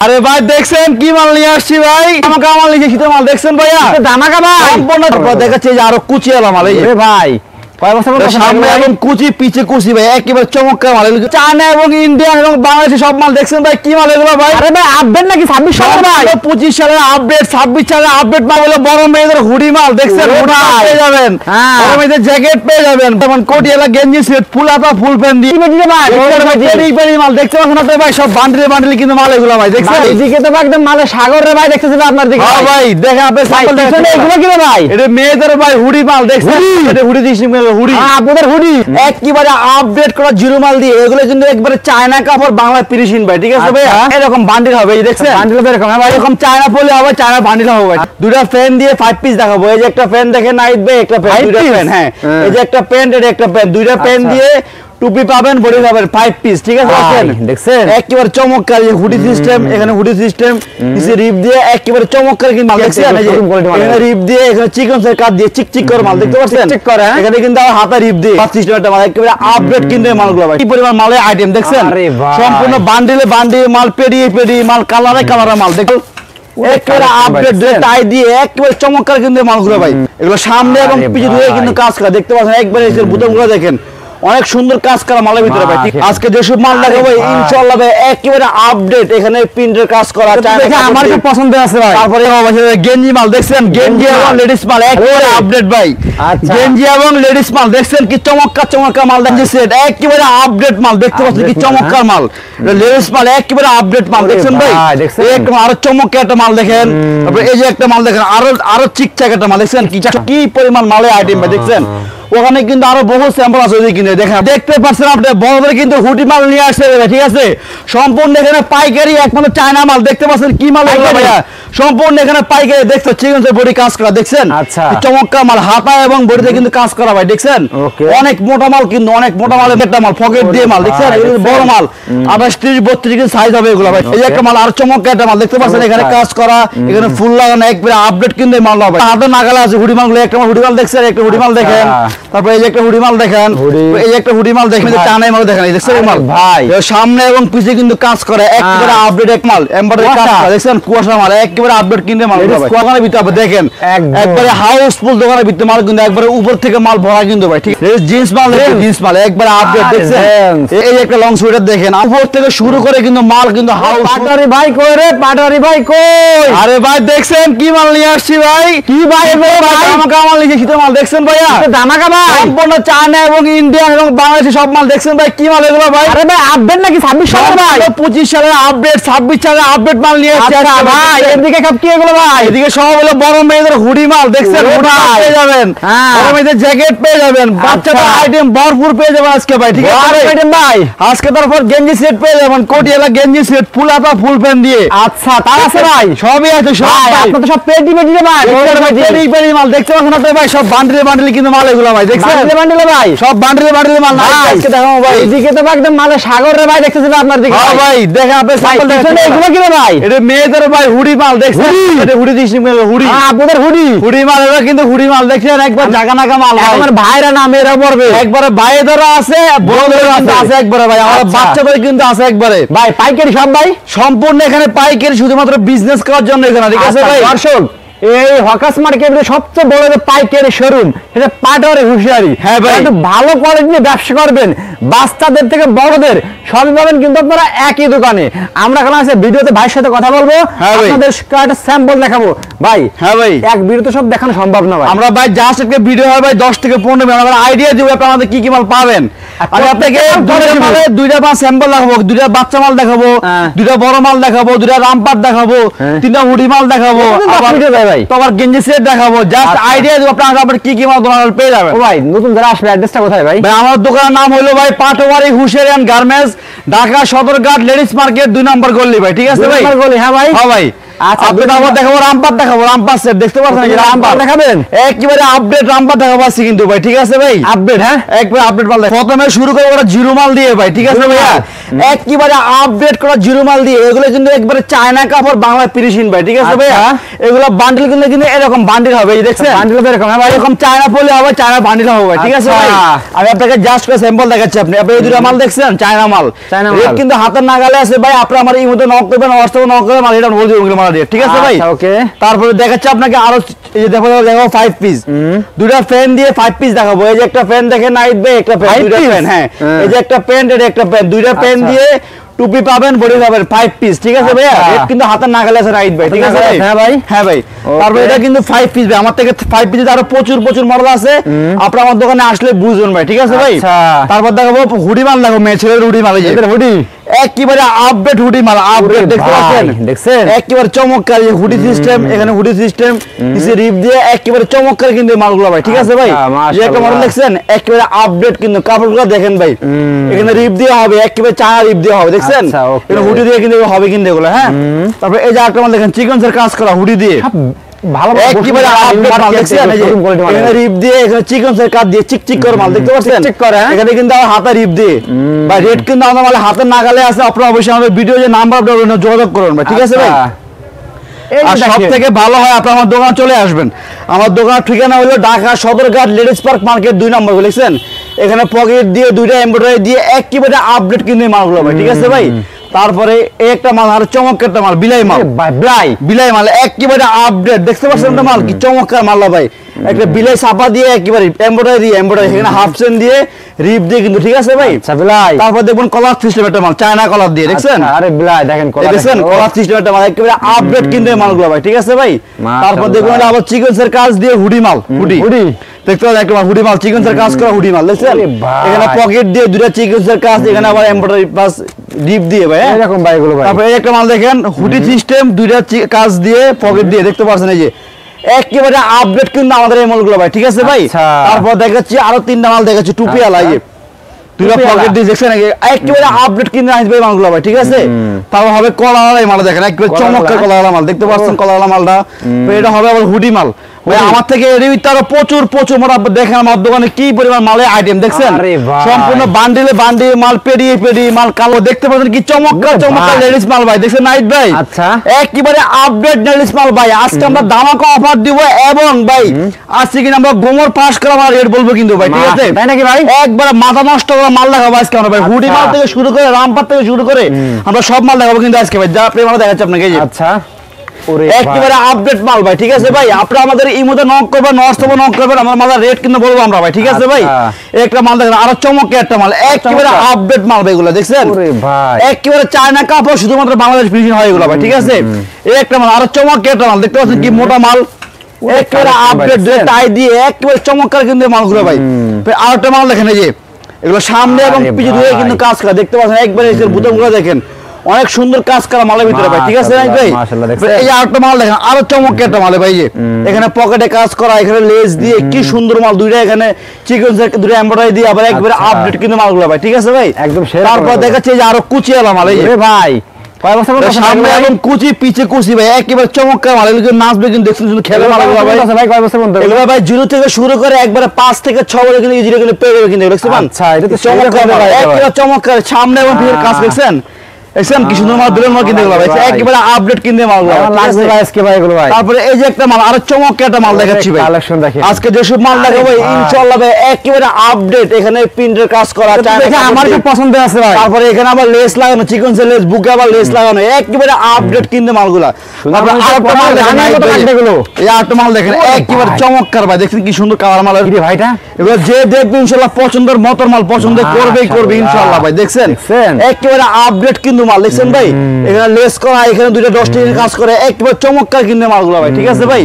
আরে ভাই দেখছেন কি মাল নিয়ে আসছি ভাই আমাকে মাল নিয়ে শীতের মাল দেখছেন ভাইয়া ধামাকা ভাই সম্পূর্ণ দেখাচ্ছে যে আরো কুচি এলো মাল এই ভাই সামনে এবং কুচি পিছে কুচি ভাই একেবারে চমৎকার মাল চায়না এবং ইন্ডিয়ান এবং বাংলাদেশি সব মাল দেখছেন ভাই কি মাল এগুলো ভাই আরে ভাই আপডেট নাকি 26 সালের ভাই 25 সালের আপডেট 26 সালের আপডেট মাল হলো বড় মেয়েদের হুডি মাল দেখছেন হুডি পেয়ে যাবেন বড় মেয়েদের জ্যাকেট পেয়ে যাবেন যেমন কোটিয়ালা গেঞ্জি সেট ফুল হাতা ফুল প্যান্ট দিয়ে ভাই পেরি মাল দেখতে পাচ্ছেন আপনি ভাই সব বান্ডিলে বান্ডিলে কিন্তু মাল এগুলো ভাই দেখছেন এদিকে তো একদম মালে সাগর রে ভাই দেখতেছেন আপনার দিকে হ্যাঁ ভাই দেখেন আপনি সাইকেল দেখছেন এগুলো কি রে ভাই এটা মেয়েদের ভাই হুডি মাল দেখছেন এটা হুডি দিছি হুডি আপনাদের হুডি একেবারে আপডেট করা জিরো মাল দিয়ে এগুলো কিন্তু একবারে চায়না কাপড় বাংলা ফিনিশিং ভাই ঠিক আছে ভাই এরকম বান্ডিল হবে এই দেখছেন বান্ডিল এরকম ভাই এরকম চায়না পলি হবে চায়না বান্ডিল হবে ভাই দুটো ফ্যান দিয়ে 5 পিস দেখাবো এই যে একটা ফ্যান দেখেন নাইট ভাই একটা ফ্যান দুটো ফ্যান হ্যাঁ এই যে একটা প্যান্ট এটা একটা প্যান্ট দুইটা প্যান্ট দিয়ে টুপি পাবেন বডি পাবেন 5 পিস ঠিক আছে দেখছেন একেবারে চমৎকার এই হুডি সিস্টেম এখানে হুডি সিস্টেম নিচে রিপ দিয়ে একেবারে চমৎকার কিন্তু মাল দেখছেন এই যে এখানে রিপ দিয়ে এখানে চিকন সের কাট দিয়ে চিক চিক করে মাল দেখতে পাচ্ছেন চিক করে এখানে কিন্তু হাতে রিপ দিয়ে সিস্টেম একটা মাল একেবারে আপডেট কিন্তু এই মালগুলো ভাই কি পরিমাণ মালের আইটেম দেখছেন সম্পূর্ণ বান্ডিলে বান্ডিল মাল পেরিয়ে পেরিয়ে মাল কালারে কালারে মাল দেখুন একেবারে আপডেট টাই দিয়ে একেবারে চমৎকার কিন্তু মালগুলো ভাই এগুলো সামনে এবং পিছনে ধরে কিন্তু কাজ করা দেখতে পাচ্ছেন একবারে এর বুতামগুলো দেখেন অনেক সুন্দর কাজ করা মালের ভিতরে ভাই আজকে যেসব মাল দেখাবো ইনশাআল্লাহ ভাই একেবারে আপডেট এখানে প্রিন্টের কাজ করা আমার খুব পছন্দ আছে ভাই তারপরে গেঞ্জি মাল দেখছেন গেঞ্জি এবং লেডিস মাল একেবারে আপডেট ভাই গেঞ্জি এবং লেডিস মাল দেখছেন কি চমৎকার চমৎকার মাল দেখছেন একেবারে আপডেট মাল দেখতে পাচ্ছেন কি চমৎকার মাল লেডিস মাল একেবারে আপডেট মাল দেখছেন ভাই একদম আরো চমৎকার একটা মাল দেখেন তারপরে এই যে একটা মাল দেখেন আরো চিকচাক একটা মাল দেখছেন কি পরিমাণ মালের আইটেম ভাই দেখছেন ওখানে কিন্তু আরো বহু স্যাম্পল আছে ওই কিনে দেখেন দেখতে পাচ্ছেন আপনি বড়দের কিন্তু হুডি মাল নিয়ে আসছে ঠিক আছে সম্পূর্ণ এখানে পাইকারি একমাত্র চায়না মাল দেখতে পাচ্ছেন কি মাল ভাইয়া সম্পূর্ণ এখানে পাইকারি দেখছো চিকন সে বডি কাজ করা দেখছেন আচ্ছা চমৎকার মাল হাতা এবং বডিতে কিন্তু কাজ করা ভাই দেখছেন অনেক মোটা মাল কিন্তু অনেক মোটা মালের একটা মাল পকেট দিয়ে মাল দেখছেন বড় মাল 28 32 কিন্তু সাইজ হবে এগুলো ভাই এই একটা মাল আর চমৎকার একটা মাল দেখতে পাচ্ছেন এখানে কাজ করা এখানে ফুল লাগানো একবারে আপডেট কিন্তু এই মাল হবে হাতে নাগালে আছে হুডি মালগুলো একটা হুডি মাল দেখছেন একটা হুডি মাল দেখেন তারপরে এই যে একটা হুডি মাল দেখেন এই যে একটা হুডি মাল দেখেন টানাই মাল দেখেন দেখছেন মাল ভাই সামনে এবং পিছে কিন্তু কাজ করে একেবারে আপডেট এক মাল এমব্রয়ডারি কাজ করা দেখছেন কুয়াশা মাল একেবারে আপডেট কিনতে মাল দোকানের ভিতরে আপনি দেখেন একবারে হাউসফুল দোকানের ভিতরে মাল কিন্তু একবারে উপর থেকে মাল ভরা কিন্তু ভাই ঠিক জিন্স মাল একবারে আপডেট দেখছেন এই যে একটা লং সোয়েটার দেখেন উপর থেকে শুরু করে কিন্তু মাল কিন্তু হাউস পাটারি ভাই কই রে পাটারি ভাই কই আরে ভাই দেখছেন কি মাল নিয়ে আসছি ভাই কি ভাই আমাকে মাল নিয়ে শীতের মাল দেখছেন ভাইয়া ধামাকা ভাই সম্পূর্ণ চায়না এবং ইন্ডিয়ান এবং বাংলাদেশি সব মাল দেখছেন ভাই কি মাল এগুলো ভাই আরে ভাই আপডেট নাকি 26 সালের ভাই 25 সালের আপডেট 26 সালের আপডেট মাল নিয়ে আসছে ভাই এদিকে সব কি এগুলো ভাই এদিকে সব হলো বড় মেয়েদের হুডি মাল দেখছেন হুডি পেয়ে যাবেন বড় মেয়েদের জ্যাকেট পেয়ে যাবেন বাচ্চাদের আইটেম ভরপুর পেয়ে যাবেন আজকে ভাই ঠিক আছে আইটেম ভাই আজকে তারপর গেঞ্জি সেট পেয়ে যাবেন কোটিয়ালা গেঞ্জি সেট ফুল হাতা ফুল প্যান্ট দিয়ে আচ্ছা তার আছে ভাই সবই আছে সব আপনি তো সব পেটি পেটি ভাই পেটি মাল দেখতে পাচ্ছেন আপনি ভাই সব বান্ডিলে বান্ডিলে কিন্তু মাল এগুলো ভাই দেখছেন বান্ডিলে ভাই সব বান্ডিলে বান্ডিলে মাল আজকে দেখাবো ভাই এদিকে তো একদম মালে সাগর রে ভাই দেখতেছেন আপনার দিকে হ্যাঁ ভাই দেখেন আপনি সাইকেল দেখছেন এগুলো কি রে ভাই এটা মেয়েদের ভাই হুডি মাল দেখছেন এটা হুডি দিছি হুডি আপনাদের হুডি মাল এটা কিন্তু হুডি মাল দেখছেন একবার জায়গা নাগা মাল আমার ভাইরা না মেয়েরা পড়বে একবারে ভাইদেরও আছে বড়দেরও আছে একবারে ভাই আমার বাচ্চাদের কিন্তু আছে একবারে ভাই পাইকারি সব ভাই সম্পূর্ণ এখানে পাইকারি শুধুমাত্র বিজনেস করার জন্য এখানে ঠিক আছে ভাই দর্শক এই হকাস মার্কেটের সবচেয়ে বড় যে পাইকারি শোরুম এটা পাটারি হুঁশিয়ারি হ্যাঁ ভাই একটু ভালো কোয়ালিটি নিয়ে ব্যবসা করবেন বাচ্চাদের থেকে বড়দের সবই পাবেন কিন্তু আপনারা একই দোকানে আমরা এখন আছে ভিডিওতে ভাইয়ের সাথে কথা বলবো আপনাদের একটা স্যাম্পল দেখাবো ভাই হ্যাঁ ভাই এক ভিডিওতে সব দেখানো সম্ভব না ভাই আমরা ভাই জাস্ট একটা ভিডিও হয় ভাই 10 থেকে 15 মিনিট আমরা আইডিয়া দিব আপনাদের কি কি মাল পাবেন আমি আপনাকে দুইটা মাল স্যাম্পল দেখাবো দুইটা বাচ্চা মাল দেখাবো দুইটা বড় মাল দেখাবো দুইটা রামপাট দেখাবো তিনটা হুডি মাল দেখাবো ভাই তোমার গেঞ্জি সেট দেখাবো জাস্ট আইডিয়া দিব আপনারা কি কি মাল দোকানে পেয়ে যাবেন ও ভাই নতুন যারা আসবে অ্যাড্রেসটা কোথায় ভাই ভাই আমার দোকানের নাম হলো ভাই পাটোয়ারি হুশিয়ারি and garments Dhaka Sadarghat ladies market 2 number গলি ভাই ঠিক আছে ভাই 2 নম্বর গলি হ্যাঁ ভাই আচ্ছা আপনি আবার দেখাবো রামপাট সেট দেখতে পাচ্ছেন রামপাট দেখাবেন একেবারে আপডেট রামপাট দেখাবো আছে কিন্তু ভাই ঠিক আছে ভাই আপডেট হ্যাঁ একবারে আপডেট মাল প্রথমে শুরু করব ওরা জিরো মাল দিয়ে ভাই ঠিক আছে ভাইয়া একেবারে আপডেট করা জিরো মাল দিয়ে এগুলো কিন্তু একবারে চায়না কাপড় বাংলা ফিনিশিং ভাই ঠিক আছে ভাইয়া এগুলো বান্ডেল কিন্তু এরকম বান্ডেল হবে এই দেখছেন বান্ডেল এরকম ভাই এরকম চায়না পলি হবে চায়না বান্ডেল হবে ঠিক আছে ভাই আমি আপনাকে জাস্ট করে স্যাম্পল দেখাচ্ছি আপনি এই দুটো মাল দেখছেন চায়না মাল মাল, রেট কিন্তু হাতের নাগালে আছে ভাই। আপনি আমার এই মধ্যে নক করবেন, হোয়াটসঅ্যাপে নক করবেন, এটা বলে দিব মাল রেট, ঠিক আছে ভাই? ওকে, তারপরে দেখাচ্ছি আপনাকে আরো, এই যে দেখো 5 পিস, দুইটা ফ্যান দিয়ে 5 পিস দেখাবো। এই যে একটা ফ্যান দেখেন নাইট ভাই, একটা ফ্যান, দুইটা ফ্যান, হ্যাঁ এই যে একটা প্যান্ট, এটা একটা প্যান্ট, দুইটা প্যান্ট দিয়ে টুপি পাবেন, বডি পাবেন, 5 পিস, ঠিক আছে ভাইয়া? রেট কিন্তু হাতের নাগালে আছে রাইট ভাই, ঠিক আছে ভাই? হ্যাঁ ভাই, হ্যাঁ ভাই। তারপর এটা কিন্তু 5 পিস ভাই, আমার থেকে 5 পিস আরো প্রচুর প্রচুর মডেল আছে, আপনি আমার দোকানে আসলে বুঝবেন ভাই, ঠিক আছে ভাই? তারপর দেখাবো হুডি মাল, দেখো মেয়ে ছেলের হুডি মাল, এই যে হুডি একেবারে আপডেট হুডি মাল, আপডেট দেখতে পাচ্ছেন, দেখছেন একেবারে চমৎকার এই হুডি সিস্টেম, এখানে হুডি সিস্টেম নিচে রিপ দিয়ে একেবারে চমৎকার কিন্তু মালগুলো ভাই, ঠিক আছে ভাই? এই একটা মডেল দেখছেন একেবারে আপডেট, কিন্তু কাপড়গুলো দেখেন ভাই, এখানে রিপ দিয়ে হবে, একেবারে চায়না রিপ দিয়ে হবে, দেখছেন এখানে হুডি দিয়ে কিন্তু হবে কিন্তু এগুলো, হ্যাঁ। তারপর এই যে একটা মাল দেখেন চিকনসের কাজ করা হুডি দিয়ে, ভালো একেবারে আপডেট মাল, দেখছেন এই যে এখানে রিপ দিয়ে, এখানে চিকনসের কাজ দিয়ে চিকচিক করে মাল, দেখতে পাচ্ছেন এখানে কিন্তু আমার হাতে রিপ দিয়ে ভাই। রেট কিন্তু আমাদের মাল হাতের নাগালে আছে, আপনারা অবশ্যই আমাদের ভিডিও যে নাম্বার যোগাযোগ করুন ভাই, ঠিক আছে ভাই? আর সব থেকে ভালো হয় আপনি আমার দোকানে চলে আসবেন। আমার দোকানের ঠিকানা হলো Dhaka Sadarghat ladies park market 2 নম্বর, বুঝছেন? এখানে পকেট দিয়ে দুইটা এমব্রয়ডারি দিয়ে একেবারে আপডেট কিন্তু মালগুলো ভাই, ঠিক আছে ভাই? তারপরে একটা মাল আর চমৎকার একটা মাল, বিলাই মাল, বিলাই মাল একেবারে আপডেট, দেখতে পাচ্ছেন তো মাল কি চমৎকার মাল ভাই। একটা বিলাই ছাপা দিয়ে একেবারে এমব্রয়ডারি এখানে হাফ চেন দিয়ে রিপ দিয়ে কিন্তু, ঠিক আছে ভাই? তারপর দেখুন কলার সিস্টেম একটা মাল, চায়না কলার দিয়ে, দেখছেন? আরে বিলাই দেখেন দেখছেন কলার সিস্টেম একটা মাল, একেবারে আপডেট কিন্তু মালগুলো ভাই, ঠিক আছে ভাই? তারপর দেখুন আবার চিকনসের কাজ দিয়ে হুডি মাল, হুডি দেখতে পাচ্ছেন একটা হুডি মাল, চিকনসের কাজ করা হুডি মাল, দেখছেন? এখানে পকেট দিয়ে দুইটা চিকনসের কাজ, এখানে আবার এমব্রয়ডারি প্লাস রিপ দিয়ে ভাই, এরকম ভাই এগুলো ভাই। তারপর এই একটা মাল দেখেন হুডি সিস্টেম, দুইটা কাজ দিয়ে পকেট দিয়ে, দেখতে পাচ্ছেন এই যে একেবারে আপডেট কিন্তু আমাদের এই মালগুলো ভাই, ঠিক আছে ভাই? তারপর দেখাচ্ছি আরো 3টা মাল দেখাচ্ছি, টুপি আলা, এই যে দুইটা পকেট দিয়ে, দেখছেন একেবারে আপডেট কিন্তু আসবে মালগুলো ভাই, ঠিক আছে? তারপর হবে কলাওয়ালা মাল, দেখেন একেবারে চমৎকার কলাওয়ালা মাল, দেখতে পাচ্ছেন কলাওয়ালা মালটা। এটা হবে আবার হুডি মাল ভাই, আমার থেকে তারও প্রচুর প্রচুর মাল দেখেন আমার দোকানে কি পরিমাণ মালের আইটেম, দেখছেন সম্পূর্ণ বান্ডিলে বান্ডিল মাল, পেরিয়ে পেরিয়ে মাল, কালো, দেখতে পাচ্ছেন কি চমৎকার চমৎকার লেডিস মাল ভাই, দেখছেন নাইট ভাই? আচ্ছা, একেবারে আপডেট লেডিস মাল ভাই। আজকে আমরা ধামাকা অফার দিব, এবং ভাই আজকে কিন্তু আমরা গোমর পাস করা মাল রেট বলবো কিন্তু ভাই, ঠিক আছে? তাই নাকি ভাই? একবার মাথা নষ্ট করা মাল দেখাবো আজকে আমরা ভাই, হুডি মাল থেকে শুরু করে রামপার থেকে শুরু করে আমরা সব মাল দেখাবো কিন্তু আজকে ভাই, যা আপনি মাল দেখাচ্ছি আপনাকে। আচ্ছা, একেবারে আপডেট মাল ভাই, ঠিক আছে ভাই? আপনারা আমাদের এই মধ্যে নক করবেন, হোয়াটসঅ্যাপে নক করবেন, আমার মালের রেট কিন্তু বলবো আমরা ভাই, ঠিক আছে ভাই? একটা মাল দেখেন আরো চমৎকার একটা মাল, একেবারে আপডেট মাল ভাই, এগুলো দেখছেন একেবারে চায়না কাপড়, শুধুমাত্র বাংলাদেশ ফিনিশিং হয় এগুলো ভাই, ঠিক আছে? এই একটা মাল আরো চমৎকার একটা মাল, দেখতে পাচ্ছেন কি মোটা মাল, একেবারে আপডেট টাই দিয়ে একেবারে চমৎকার কিন্তু মালগুলো ভাই। আর একটা মাল দেখেন এই যে এগুলো সামনে এবং পিছনে ধরে কিন্তু কাজ করা, দেখতে পাচ্ছেন একবারে বুতামগুলো দেখেন অনেক সুন্দর কাজ করা মালের ভিতরে ভাই, ঠিক আছে ভাই? এই আরেকটা মাল দেখেন আরো চমৎকার একটা মাল ভাই, যে এখানে পকেটে কাজ করা, এখানে লেস দিয়ে কি সুন্দর মাল, দুইটা এখানে চিকনসের দুইটা এমব্রয়ডারি দিয়ে আবার একবারে আপডেট কিন্তু মালগুলো ভাই, ঠিক আছে ভাই? একদম। তারপর দেখাচ্ছি যে আরো কুচিওয়ালা মাল, এই যে ভাই সামনে এবং কুচি পিছে কুচি ভাই, একেবারে চমৎকার মাল, এগুলো নাচবে কিন্তু, দেখছেন শুধু খেলে মাল ভাই। এগুলো ভাই 0 থেকে শুরু করে একবারে 5 থেকে 6 বছর কিন্তু ইজিলি কিন্তু পেয়ে যাবে কিন্তু, দেখছেন? আচ্ছা, এটা তো চমৎকার ভাই, একেবারে চমৎকার সামনে এবং পিছের কাজ, দেখছেন দেখছেন কি সুন্দর মাল, দুলের মাল কিনতে গেল ভাই, একেবারে আপডেট কিনতে মাল লাগবে ভাই আজকে ভাই এগুলো ভাই। তারপরে এই যে একটা মাল আরো চমৎকার একটা মাল দেখাচ্ছি ভাই, কালেকশন দেখেন আজকে যেসব মাল দেখাবো ইনশাআল্লাহ ভাই একেবারে আপডেট, এখানে প্রিন্টের কাজ করা, আমার খুব পছন্দ আছে ভাই। তারপরে এখানে আবার লেস লাগানো, চিকন লেস, বুকে আবার লেস লাগানো, একেবারে আপডেট কিনতে মালগুলা। তারপরে আরেকটা মাল দেখেন এগুলো, এই আরেকটা মাল দেখেন একেবারে চমৎকার ভাই, দেখছেন কি সুন্দর কালার মাল কি ভাইটা, এগুলো যে দেখবে ইনশাআল্লাহ পছন্দের মতর মাল পছন্দ করবেই করবে ইনশাআল্লাহ ভাই, দেখছেন একেবারে আপডেট কিন্তু মাল, দেখছেন ভাই? এখানে লেস করা, এখানে দুইটা ডস্টিং কাজ করে, একেবারে চমৎকার কিনতে মালগুলো ভাই, ঠিক আছে ভাই?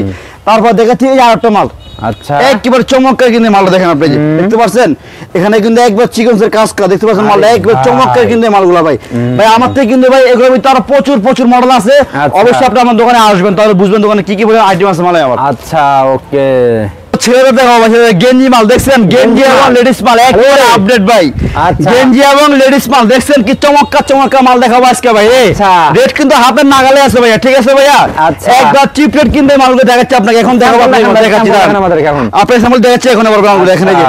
তারপর দেখাচ্ছি এই আরেকটা মাল, আচ্ছা একেবারে চমৎকার কিনতে মালটা দেখেন আপনি, দেখতে পাচ্ছেন এখানে কিন্তু একবার চিকনসের কাজ করা, দেখতে পাচ্ছেন মালটা একবার চমৎকার কিনতে মালগুলো ভাই। ভাই আমার থেকে কিন্তু ভাই এগুলো ভিতরে আরো প্রচুর প্রচুর মডেল আছে, অবশ্যই আপনি আমার দোকানে আসবেন, তাহলে বুঝবেন দোকানে কি কি পরিমাণ আইটেম আছে মালে আমার। আচ্ছা, ওকে। ছেলেরা দেখো গেঞ্জি মাল, দেখছেন গেঞ্জি এবং লেডিস মাল একেবারে আপডেট ভাই, গেঞ্জি এবং লেডিস মাল, দেখছেন কি চমৎকার চমৎকার মাল দেখাবো আজকে ভাই। রেট কিন্তু হাতের নাগালে আছে ভাইয়া, ঠিক আছে ভাইয়া? একবার চিপ রেট কিনতে মালগুলো দেখাচ্ছি আপনাকে, এখন দেখাবো দেখাচ্ছি আপনার সামনে দেখাচ্ছি, এখন আবার মালগুলো দেখেন এই যে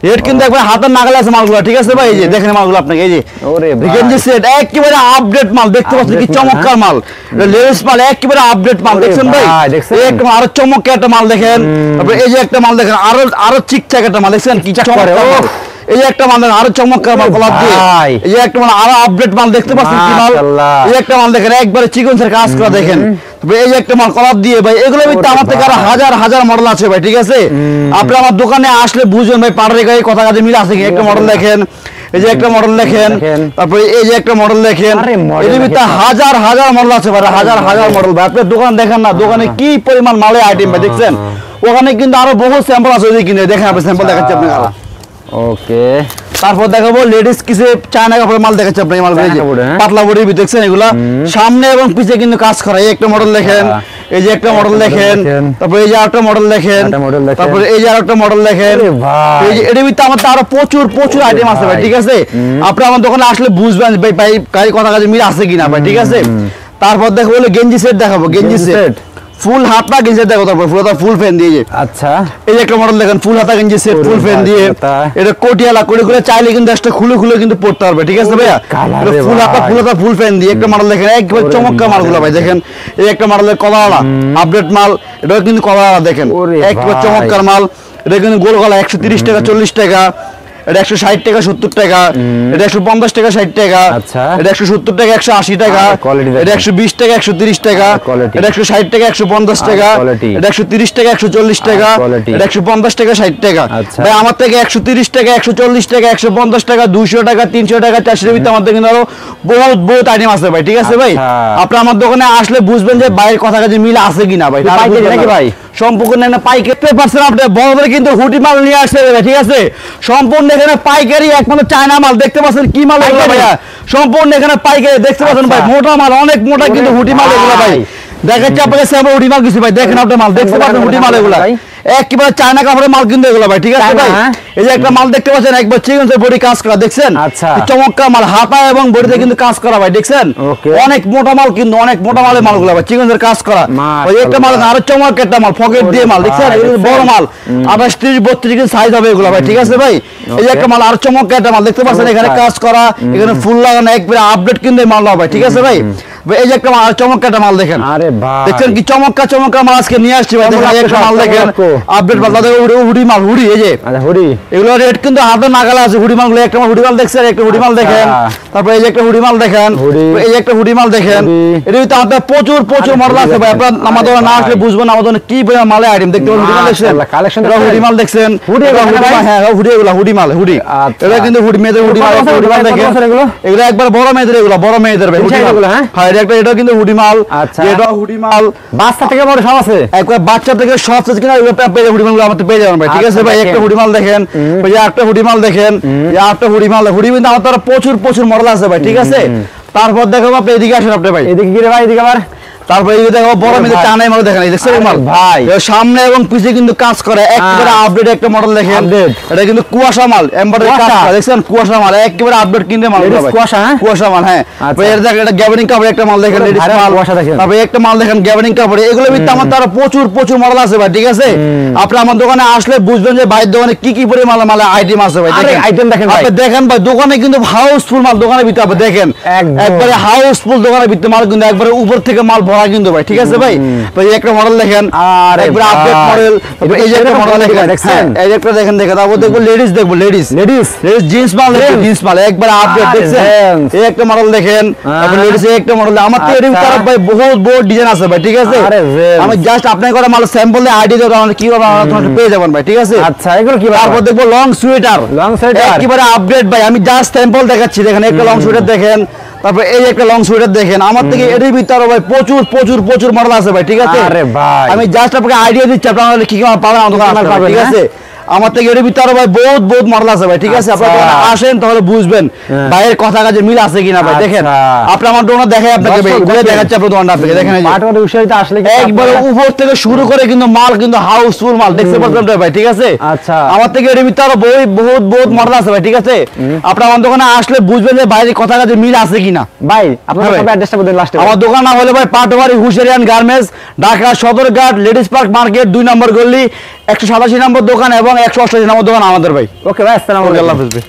রেট কিন্তু একবার হাতের নাগালে আছে মালগুলো, ঠিক আছে ভাই? এই যে দেখেন মালগুলো আপনাকে, এই যে গেঞ্জি সেট একেবারে আপডেট মাল, দেখতে পাচ্ছেন কি চমৎকার মাল, লেডিস মাল একেবারে আপডেট মাল, দেখছেন ভাই? একদম আরো চমৎকার একটা মাল দেখেন। তারপরে এই যে একটা মাল দেখেন আরো আরো চিকচাক একটা মাল, দেখছেন কি চমৎকার, এই যে একটা মাল দেখেন আরো চমৎকার মাল কলার দিয়ে, এই যে একটা মাল আরো আপডেট মাল দেখতে পাচ্ছেন কি মাল, এই একটা মাল দেখেন একবারে চিকনসের কাজ করা দেখেন, এই যে একটা মাল কলার দিয়ে ভাই, এগুলো ভিতরে আমার থেকে আরো হাজার হাজার মডেল আছে ভাই, ঠিক আছে? আপনি আমার দোকানে আসলে বুঝবেন ভাই পাড়ার গায়ে কথা কাজে মিল আছে কি। একটা মডেল দেখেন, এই যে একটা মডেল দেখেন, তারপরে এই যে একটা মডেল দেখেন, এর ভিতরে হাজার হাজার মডেল আছে ভাই, হাজার হাজার মডেল ভাই। আপনি দোকান দেখেন না, দোকানে কি পরিমাণ মালের আইটেম ভাই দেখছেন, ওখানে কিন্তু আরো বহু স্যাম্পল আছে, ওই কিনে দেখেন আপনি স্যাম্পল দেখাচ্ছি আপনাকে। ওকে, তারপর দেখাবো লেডিস কিছু চায়না কাপড়ের মাল দেখাচ্ছি আপনাকে, মাল পাতলা বড়ি দেখছেন, এগুলা সামনে এবং পিছে কিন্তু কাজ করা। এই একটা মডেল দেখেন, এই যে একটা মডেল দেখেন, তারপর এই যে আরেকটা মডেল দেখেন, তারপর এই যে আরেকটা মডেল দেখেন, এই যে এর ভিতরে আমাদের আরো প্রচুর প্রচুর আইটেম আছে ভাই, ঠিক আছে? আপনি আমার দোকানে আসলে বুঝবেন ভাই ভাই কথা কাজে মিল আছে কিনা ভাই, ঠিক আছে? তারপর দেখাবো গেঞ্জি সেট দেখাবো, গেঞ্জি সেট ফুল হাতা গেঞ্জি দেখো, তারপর ফুল ফ্যান দিয়ে, আচ্ছা এই যে একটা মডেল দেখেন ফুল হাতা গেঞ্জি সেট ফুল ফ্যান দিয়ে, এটা কোটিয়ালা কোটি করে চাইলে কিন্তু একটা খুলে খুলে কিন্তু পড়তে পারবে, ঠিক আছে ভাইয়া? ফুল হাতা ফুল ফ্যান দিয়ে একটা মডেল দেখেন, একবার চমৎকার মালগুলো ভাই দেখেন। এই একটা মডেলের কলাওয়ালা আপডেট মাল, এটা কিন্তু কলাওয়ালা দেখেন, একবার চমৎকার মাল। এটা কিন্তু গোল গলা 130 টাকা 40 টাকা, এটা 160 টাকা 70 টাকা, এটা 150 টাকা 60 টাকা, এটা 170 টাকা 180 টাকা, এটা 120 টাকা 130 টাকা, এটা 160 টাকা 150 টাকা, এটা 130 টাকা 140 টাকা, এটা 150 টাকা 60 টাকা। ভাই আমার থেকে 130 টাকা 140 টাকা 150 টাকা 200 টাকা 300 টাকা 400 এর ভিতরে আমাদের কিন্তু আরো বহুত বহুত আইটেম আছে ভাই, ঠিক আছে ভাই? আপনি আমার দোকানে আসলে বুঝবেন যে বাইরের কথা কাজে মিল আছে কিনা ভাই। নাকি ভাই সম্পূর্ণ না পাইকারি পারছেন আপনি বড়দের কিন্তু হুডি মাল নিয়ে আসছে ভাই, ঠিক আছে? সম্পূর্ণ এখানে পাইকারি একমাত্র চায়না মাল দেখতে পাচ্ছেন কি মাল এগুলো ভাইয়া, সম্পূর্ণ এখানে পাইকারি দেখতে পাচ্ছেন ভাই, মোটা মাল অনেক মোটা কিন্তু হুডি মাল এগুলো ভাই। দেখাচ্ছি আপনাকে স্যাম্পল হুডি মাল কিছু ভাই, দেখেন আপনার মাল দেখতে পাচ্ছেন হুডি মাল এগুলো একেবারে চায়না কাপড়ের মাল কিন্তু এগুলো ভাই, ঠিক আছে ভাই? এই যে একটা মাল দেখতে পাচ্ছেন একবার চিকনসের বডি কাজ করা দেখছেন, চমৎকার মাল হাতা এবং বডিতে কিন্তু কাজ করা ভাই, দেখছেন? অনেক মোটা মাল কিন্তু অনেক মোটা মালের মালগুলো ভাই, চিকনসের কাজ করা। ওই একটা মাল আরো চমৎকার একটা মাল পকেট দিয়ে মাল দেখছেন, বড় মাল 28 30 32 কিন্তু সাইজ হবে এগুলো ভাই, ঠিক আছে ভাই? এই যে একটা মাল আরো চমৎকার একটা মাল দেখতে পাচ্ছেন, এখানে কাজ করা, এখানে ফুল লাগানো, একবারে আপডেট কিন্তু এই মাল ভাই, ঠিক আছে ভাই? এই যে একটা মাল চমৎকার একটা মাল দেখেন, আরে ভাই দেখছেন কি চমৎকার চমৎকার মাল আজকে নিয়ে আসছি ভাই। দেখেন একটা মাল দেখেন আপডেট মাল, হুডি মাল, হুডি এই যে হুডি, এগুলো রেট কিন্তু হাতে নাগালে আছে হুডি মালগুলো। একটা হুডি মাল দেখছেন, একটা হুডি মাল দেখেন, তারপর এই যে একটা হুডি মাল দেখেন, এই যে একটা হুডি মাল দেখেন, এর ভিতরে আমাদের প্রচুর প্রচুর মডেল আছে ভাই। আপনারা আমাদের দোকানে না আসলে বুঝবেন আমাদের দোকানে কি পরিমাণ মালের আইটেম দেখতে পাবেন। হুডি মাল দেখছেন, কালেকশন হুডি মাল দেখছেন, হুডি হ্যাঁ হুডি এগুলো হুডি মাল, হুডি এটা কিন্তু হুডি মেয়েদের হুডি মাল, হুডি মাল দেখেন এগুলো একবার বড় মেয়েদের, এগুলো বড় মেয়েদের ভাই হুডি মাল। হ্যাঁ এটা কিন্তু হুডি মাল, এটা হুডি মাল বাচ্চা থেকে বড় সব আছে, একবার বাচ্চা থেকে সব আছে কিনা এগুলো পেয়ে হুডি মালগুলো আমাদের পেয়ে যাবেন ভাই, ঠিক আছে ভাই? একটা হুডি মাল দেখেন, ওই যে একটা হুডি মাল দেখেন, এই একটা হুডি মাল, হুডি কিন্তু আমাদের প্রচুর প্রচুর মডেল আছে ভাই, ঠিক আছে? তারপর দেখো আপনি এদিকে আসেন আপনি ভাই, এদিকে গিয়ে ভাই এদিকে আবার তারপর এই দেখো বড় মেয়েদের টানাই মাল দেখেন, দেখছেন মাল ভাই সামনে এবং পিছে কিন্তু কাজ করে, একবারে আপডেট একটা মডেল দেখেন। এটা কিন্তু কুয়াশা মাল, এমব্রয়ডারি কাজ করা দেখছেন, কুয়াশা মাল একবারে আপডেট কিনতে মাল ভাই, কুয়াশা হ্যাঁ কুয়াশা মাল। হ্যাঁ এর দেখেন এটা গ্যাবার্ডিং কাপড় একটা মাল দেখেন, লেডিস মাল কুয়াশা দেখেন, তারপর একটা মাল দেখেন গ্যাবার্ডিং কাপড়। এগুলোর ভিতরে আমার তার প্রচুর প্রচুর মডেল আছে ভাই, ঠিক আছে? আপনি আমার দোকানে আসলে বুঝবেন যে ভাই দোকানে কি কি পরিমাণ মাল আইটেম আছে ভাই, দেখেন আইটেম দেখেন ভাই, আপনি দেখেন ভাই দোকানে কিন্তু হাউসফুল মাল, দোকানের ভিতরে আপনি দেখেন একবারে হাউসফুল দোকানের ভিতরে মাল কিন্তু একবারে উপর থেকে মাল ভরা কিন্তু ভাই, ঠিক আছে ভাই? এই একটা মডেল দেখেন, আর একবার আপডেট মডেল, এই যে একটা মডেল দেখেন, এই যে একটা দেখেন, তারপর দেখবো লেডিস, দেখবো লেডিস জিন্স মাল, জিন্স মাল একবার আপডেট দেখছেন। এই একটা মডেল দেখেন, তারপর লেডিস এই একটা মডেল। আমার তো এরকম তার ভাই বহুত বহুত ডিজাইন আছে ভাই, ঠিক আছে? আমি জাস্ট আপনাকে করে মাল স্যাম্পল দিয়ে আইডিয়া দেব, আমরা কি করব আপনারা পেয়ে যাবেন ভাই, ঠিক আছে? আচ্ছা এগুলো কি? তারপর দেখবো লং সোয়েটার, একেবারে আপডেট ভাই, আমি জাস্ট স্যাম্পল দেখাচ্ছি। দেখেন একটা লং সোয়েটার দেখেন, তারপর এই একটা লং সোয়েটার দেখেন। আমার থেকে এর ভিতরে ভাই প্রচুর প্রচুর প্রচুর মডেল আছে ভাই, ঠিক আছে? আমি জাস্ট আপনাকে আইডিয়া দিচ্ছি, আপনারা কি কি পাবেন আমাদের দোকানে পাবেন, ঠিক আছে? আমার থেকে এর ভিতরে ভাই বহুত বহুত মডেল আছে ভাই, ঠিক আছে? আপনারা আসেন তাহলে বুঝবেন ভাইয়ের কথা কাজে মিল আছে কিনা ভাই। দেখেন আপনি আমার দোকানে দেখাই আপনাকে ভাই, ঘুরে দেখাচ্ছি আপনার দোকানটা আপনাকে, দেখেন পাটওয়ারি উৎসাহিত আসলে একবার উপর থেকে শুরু করে কিন্তু মাল কিন্তু হাউসফুল মাল দেখতে পাচ্ছেন ভাই, ঠিক আছে? আচ্ছা আমার থেকে এর ভিতরে বহুত বহুত মডেল আছে ভাই, ঠিক আছে? আপনি আমার দোকানে আসলে বুঝবেন যে ভাইয়ের কথা কাজে মিল আছে কিনা ভাই। আপনার সব অ্যাড্রেসটা বলেন লাস্টে। আমার দোকান না হলে ভাই পাটওয়ারি হুশিয়ারিয়ান garments, Dhaka Sadarghat ladies park market 2 number গলি, 187 নম্বর দোকান এবং 188 নম্বর দোকান আমাদের ভাই। ওকে ভাই, আসসালামু আলাইকুম। আল্লাহ হাফেজ ভাই।